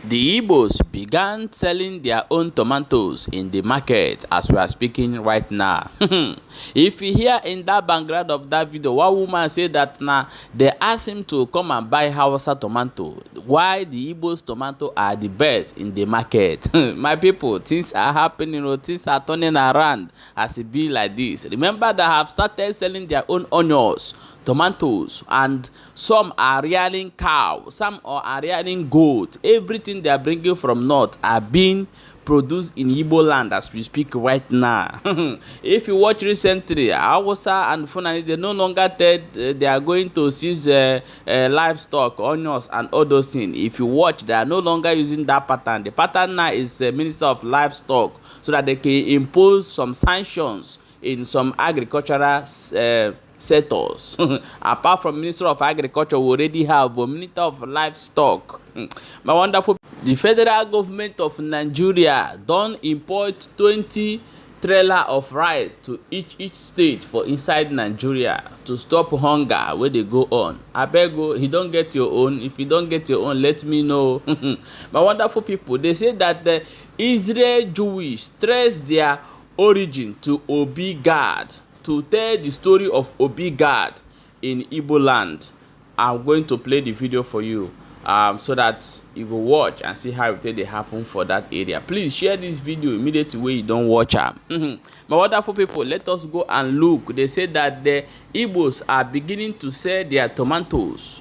The Igbos began selling their own tomatoes in the market as we are speaking right now. If you hear in that background of that video, one woman said that now they asked him to come and buy Hausa tomato. Why the Igbos tomato are the best in the market? My people, things are happening, things are turning around as it be like this. Remember that I have started selling their own onions, tomatoes, and some are rearing cow, some are rearing goat. Everything they are bringing from north are being produced in Igbo land as we speak right now. If you watch recently, Hausa and Fulani, they no longer tell they are going to seize livestock, onions, and all those things. If you watch, they are no longer using that pattern. The pattern now is Minister of Livestock, so that they can impose some sanctions in some agricultural sectors. Apart from Minister of Agriculture, we already have a Minister of Livestock. My wonderful, the federal government of Nigeria don't import 20 trailer of rice to each state for inside Nigeria to stop hunger where they go on. Abeg o, you don't get your own. If you don't get your own, let me know. My wonderful people, they say that the Israel Jewish trace their origin to Obi God, to tell the story of Obi God in Igbo land. I'm going to play the video for you so that you go watch and see how it happen for that area. Please share this video immediately when you don't watch am. My wonderful people, let us go and look. They say that the Igbos are beginning to sell their tomatoes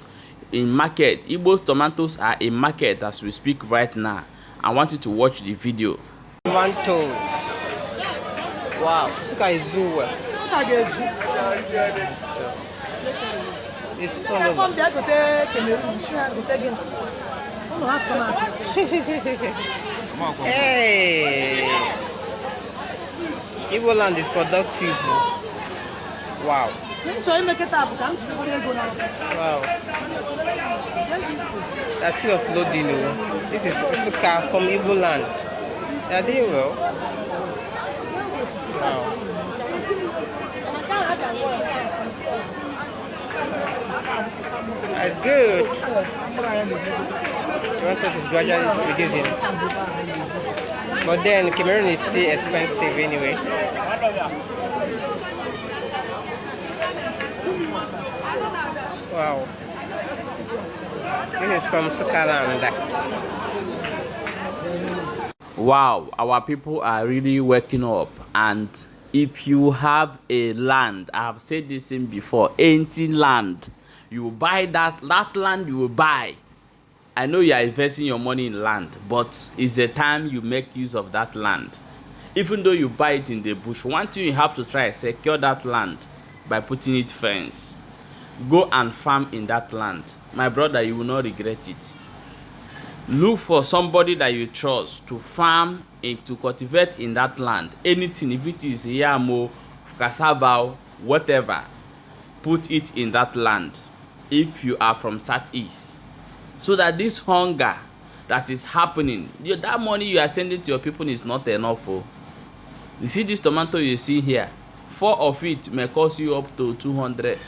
in market. Igbos tomatoes are in market as we speak right now. I want you to watch the video. Tomatoes. Wow, this guy is doing well. It's hey, Igbo land is productive. Wow. Wow. That's still offloading. This is Suka from Igbo land. They are doing well. Wow. That's good. Toronto is gradually reducing. But then Cameroon is still expensive anyway. Wow. This is from Sukaland. Wow, our people are really waking up. And if you have a land, I have said this in before, empty land, you will buy that land you will buy. I know you are investing your money in land, but it's the time you make use of that land. Even though you buy it in the bush, one thing you have to try, secure that land by putting it fence. Go and farm in that land. My brother, you will not regret it. Look for somebody that you trust to farm and to cultivate in that land. Anything, if it is yamo, cassava, whatever, put it in that land if you are from southeast, so that this hunger that is happening, that money you are sending to your people is not enough. You see this tomato you see here, 4 of it may cost you up to 200,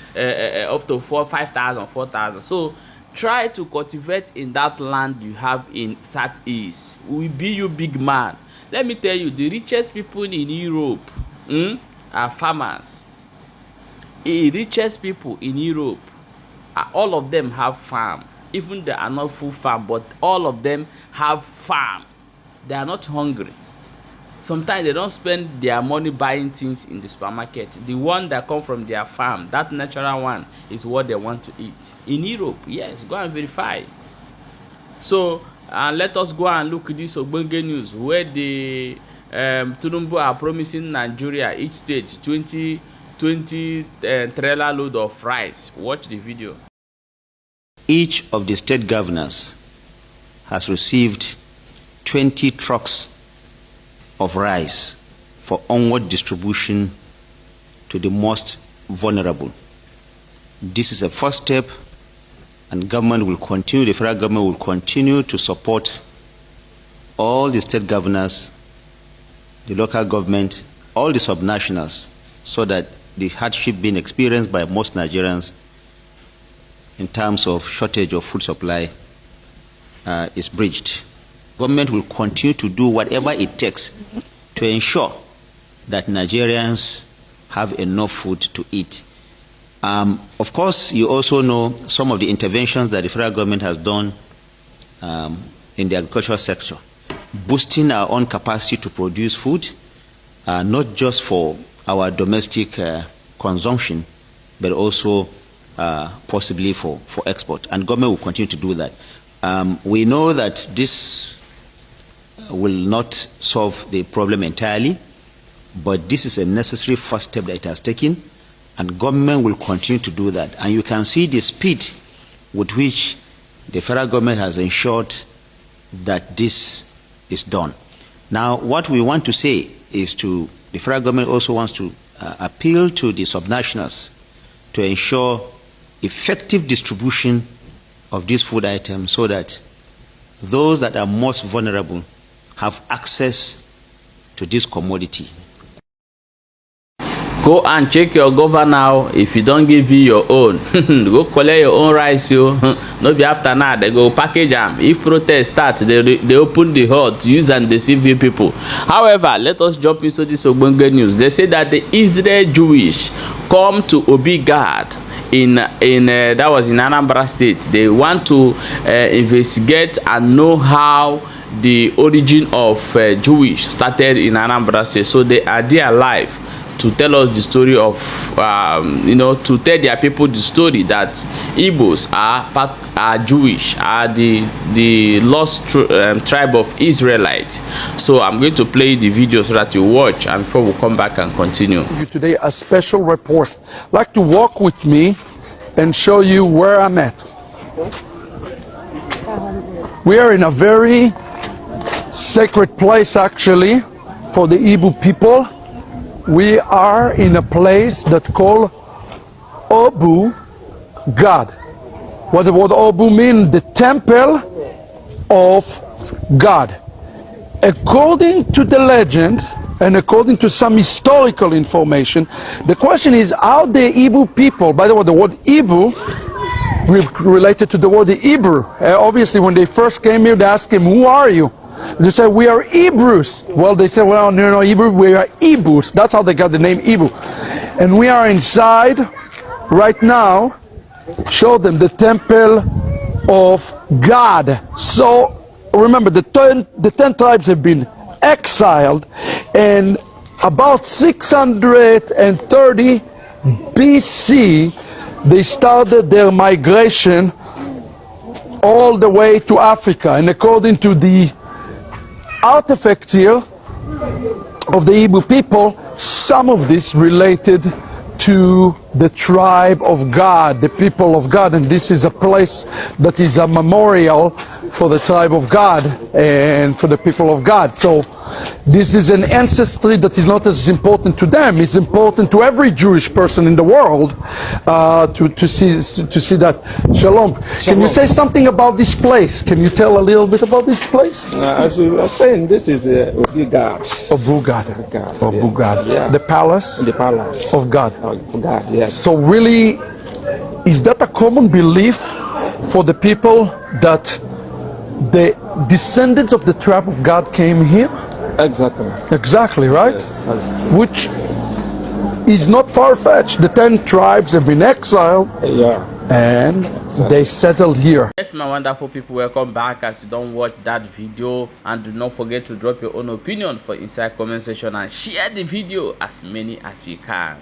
up to 5,000, 4,000. So try to cultivate in that land you have in southeast. We be you big man. Let me tell you, the richest people in Europe are farmers. The richest people in Europe, all of them have farm. Even they are not full farm, but all of them have farm. They are not hungry. Sometimes they don't spend their money buying things in the supermarket. The one that come from their farm, that natural one, is what they want to eat. In Europe, yes, go and verify. So let us go and look at this Ogbonge news where the Tinubu are promising Nigeria, each state, 20 trailer load of rice. Watch the video. Each of the state governors has received 20 trucks of rice for onward distribution to the most vulnerable. This is a first step, and government will continue, the federal government will continue to support all the state governors, the local government, all the subnationals, so that the hardship being experienced by most Nigerians in terms of shortage of food supply is bridged. government will continue to do whatever it takes to ensure that Nigerians have enough food to eat. Of course, you also know some of the interventions that the federal government has done in the agricultural sector, boosting our own capacity to produce food, not just for our domestic consumption, but also possibly for export. And government will continue to do that. We know that this will not solve the problem entirely, but this is a necessary first step that it has taken, and government will continue to do that. And you can see the speed with which the federal government has ensured that this is done. Now, what we want to say is the federal government also wants to appeal to the subnationals to ensure effective distribution of these food items so that those that are most vulnerable have access to this commodity. Go and check your governor now. If you don't give you your own, go collect your own rice. No be after now, they go package them. If protest start, they open the hall to use and deceive you people. However, let us jump into this Ogbonge news. They say that the Israel Jewish come to Obi Gad in that was in Anambra State. They want to investigate and know how the origin of Jewish started in Anambra State. So they are there live to tell us the story of, to tell their people the story that Igbos are Jewish, are the lost tribe of Israelites. So I'm going to play the video so that you watch, and before we come back and continue. Today, a special report. I'd like to walk with me and show you where I'm at. We are in a very sacred place, actually, for the Igbo people. We are in a place that called Obu God. What does the word Obu mean? The temple of God. According to the legend and according to some historical information, the question is how the Igbo people, by the way, the word Igbo related to the word Hebrew. Obviously, when they first came here, they asked him, "Who are you?" They said, "We are Hebrews." Well, they said, "Well, no, Hebrew, we are Igbos." That's how they got the name Igbo. And we are inside right now. Show them the temple of God. So remember, the 10 tribes have been exiled, and about 630 BC, they started their migration all the way to Africa. And according to the artifacts here of the Igbo people, some of this related to the tribe of God, the people of God, and this is a place that is a memorial for the tribe of God and for the people of God. So this is an ancestry that is not as important to them. It's important to every Jewish person in the world to see that. Shalom. Can you say something about this place? Can you tell a little bit about this place? As we were saying, this is Obu God. Obu God. Obu God. Yeah. The palace. The palace of God. Of God. Yes. So really, is that a common belief for the people that the descendants of the tribe of God came here? Exactly. Exactly, right? Yes, which is not far-fetched. The 10 tribes have been exiled, and they settled here. Yes, my wonderful people, welcome back. As you don't watch that video, and do not forget to drop your own opinion for inside comment section and share the video as many as you can.